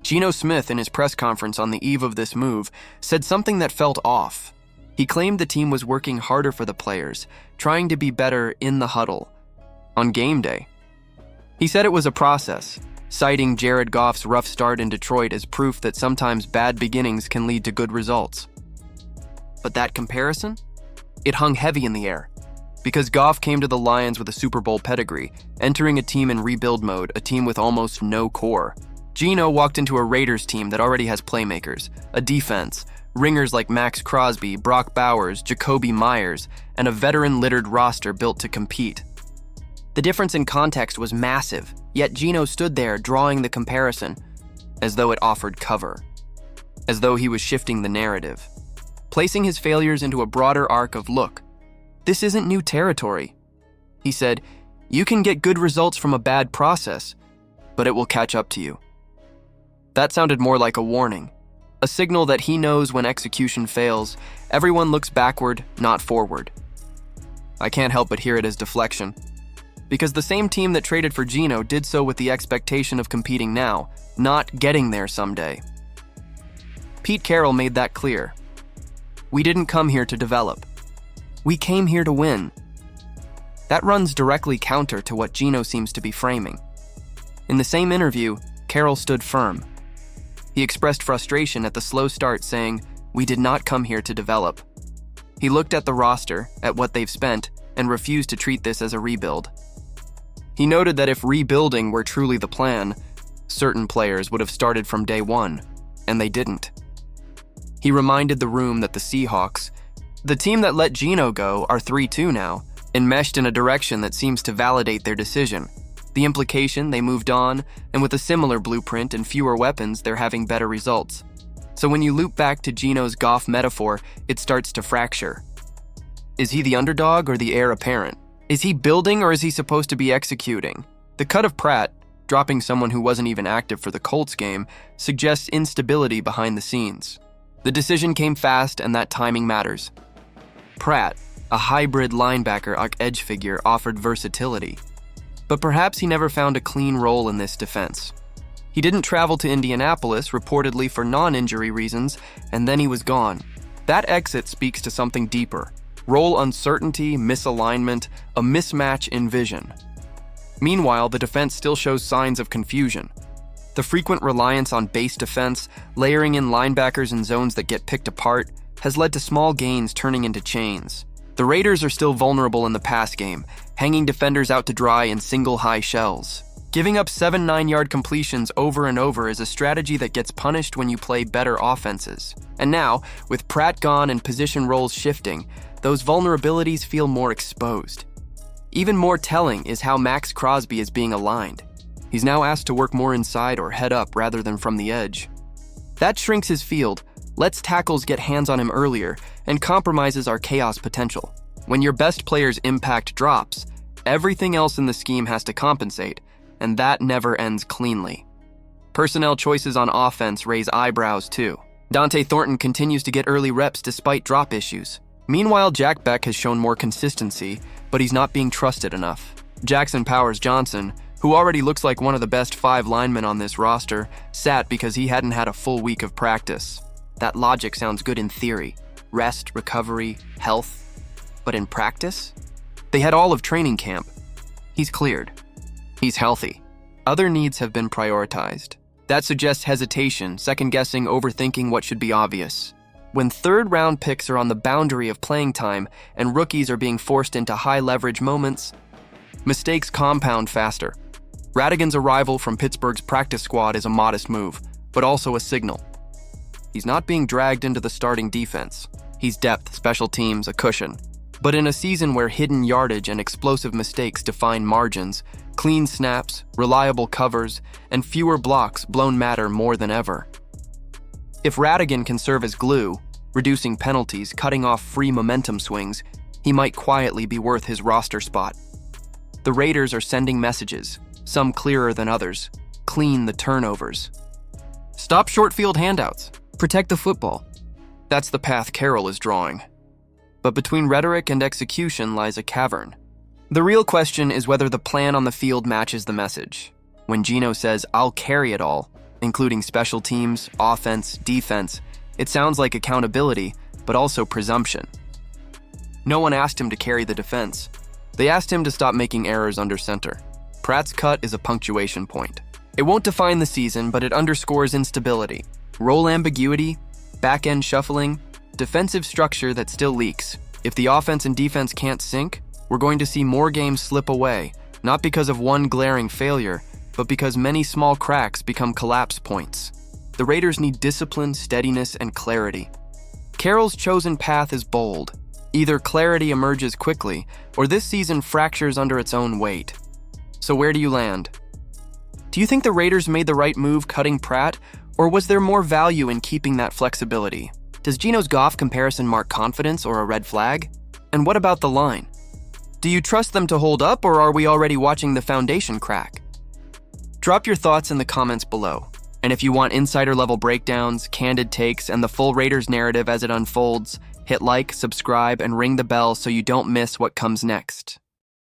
Geno Smith, in his press conference on the eve of this move, said something that felt off. He claimed the team was working harder for the players, trying to be better in the huddle, on game day. He said it was a process, citing Jared Goff's rough start in Detroit as proof that sometimes bad beginnings can lead to good results. But that comparison? It hung heavy in the air, because Goff came to the Lions with a Super Bowl pedigree, entering a team in rebuild mode, a team with almost no core. Geno walked into a Raiders team that already has playmakers, a defense, ringers like Max Crosby, Brock Bowers, Jacobe Meyers, and a veteran-littered roster built to compete. The difference in context was massive, yet Geno stood there drawing the comparison as though it offered cover, as though he was shifting the narrative, placing his failures into a broader arc of, look, this isn't new territory. He said, you can get good results from a bad process, but it will catch up to you. That sounded more like a warning, a signal that he knows when execution fails, everyone looks backward, not forward. I can't help but hear it as deflection, because the same team that traded for Geno did so with the expectation of competing now, not getting there someday. Pete Carroll made that clear. We didn't come here to develop. We came here to win. That runs directly counter to what Geno seems to be framing. In the same interview, Carroll stood firm. He expressed frustration at the slow start, saying, we did not come here to develop. He looked at the roster, at what they've spent, and refused to treat this as a rebuild. He noted that if rebuilding were truly the plan, certain players would have started from day one, and they didn't. He reminded the room that the Seahawks, the team that let Geno go, are 3-2 now, enmeshed in a direction that seems to validate their decision. The implication, they moved on, and with a similar blueprint and fewer weapons, they're having better results. So when you loop back to Geno's Goff metaphor, it starts to fracture. Is he the underdog or the heir apparent? Is he building or is he supposed to be executing? The cut of Pratt, dropping someone who wasn't even active for the Colts game, suggests instability behind the scenes. The decision came fast, and that timing matters. Pratt, a hybrid linebacker edge figure, offered versatility. But perhaps he never found a clean role in this defense. He didn't travel to Indianapolis, reportedly for non-injury reasons, and then he was gone. That exit speaks to something deeper. Role uncertainty, misalignment, a mismatch in vision. Meanwhile, the defense still shows signs of confusion. The frequent reliance on base defense, layering in linebackers in zones that get picked apart, has led to small gains turning into chains. The Raiders are still vulnerable in the pass game, hanging defenders out to dry in single high shells. Giving up 7 9-yard completions over and over is a strategy that gets punished when you play better offenses. And now, with Pratt gone and position roles shifting, those vulnerabilities feel more exposed. Even more telling is how Max Crosby is being aligned. He's now asked to work more inside or head up rather than from the edge. That shrinks his field, lets tackles get hands on him earlier, and compromises our chaos potential. When your best player's impact drops, everything else in the scheme has to compensate, and that never ends cleanly. Personnel choices on offense raise eyebrows too. Dante Thornton continues to get early reps despite drop issues. Meanwhile, Jack Beck has shown more consistency, but he's not being trusted enough. Jackson Powers-Johnson, who already looks like one of the best 5 linemen on this roster, sat because he hadn't had a full week of practice. That logic sounds good in theory. Rest, recovery, health. But in practice? They had all of training camp. He's cleared. He's healthy. Other needs have been prioritized. That suggests hesitation, second-guessing, overthinking what should be obvious. When third-round picks are on the boundary of playing time and rookies are being forced into high-leverage moments, mistakes compound faster. Radigan's arrival from Pittsburgh's practice squad is a modest move, but also a signal. He's not being dragged into the starting defense. He's depth, special teams, a cushion. But in a season where hidden yardage and explosive mistakes define margins, clean snaps, reliable covers, and fewer blocks blown matter more than ever. If Radigan can serve as glue, reducing penalties, cutting off free momentum swings, he might quietly be worth his roster spot. The Raiders are sending messages, some clearer than others. Clean the turnovers. Stop short field handouts. Protect the football. That's the path Carroll is drawing. But between rhetoric and execution lies a cavern. The real question is whether the plan on the field matches the message. When Geno says, "I'll carry it all," including special teams, offense, defense. It sounds like accountability, but also presumption. No one asked him to carry the defense. They asked him to stop making errors under center. Pratt's cut is a punctuation point. It won't define the season, but it underscores instability, role ambiguity, back-end shuffling, defensive structure that still leaks. If the offense and defense can't sync, we're going to see more games slip away, not because of one glaring failure, but because many small cracks become collapse points. The Raiders need discipline, steadiness, and clarity. Carroll's chosen path is bold. Either clarity emerges quickly, or this season fractures under its own weight. So where do you land? Do you think the Raiders made the right move cutting Pratt, or was there more value in keeping that flexibility? Does Geno's Goff comparison mark confidence or a red flag? And what about the line? Do you trust them to hold up, or are we already watching the foundation crack? Drop your thoughts in the comments below. And if you want insider-level breakdowns, candid takes, and the full Raiders narrative as it unfolds, hit like, subscribe, and ring the bell so you don't miss what comes next.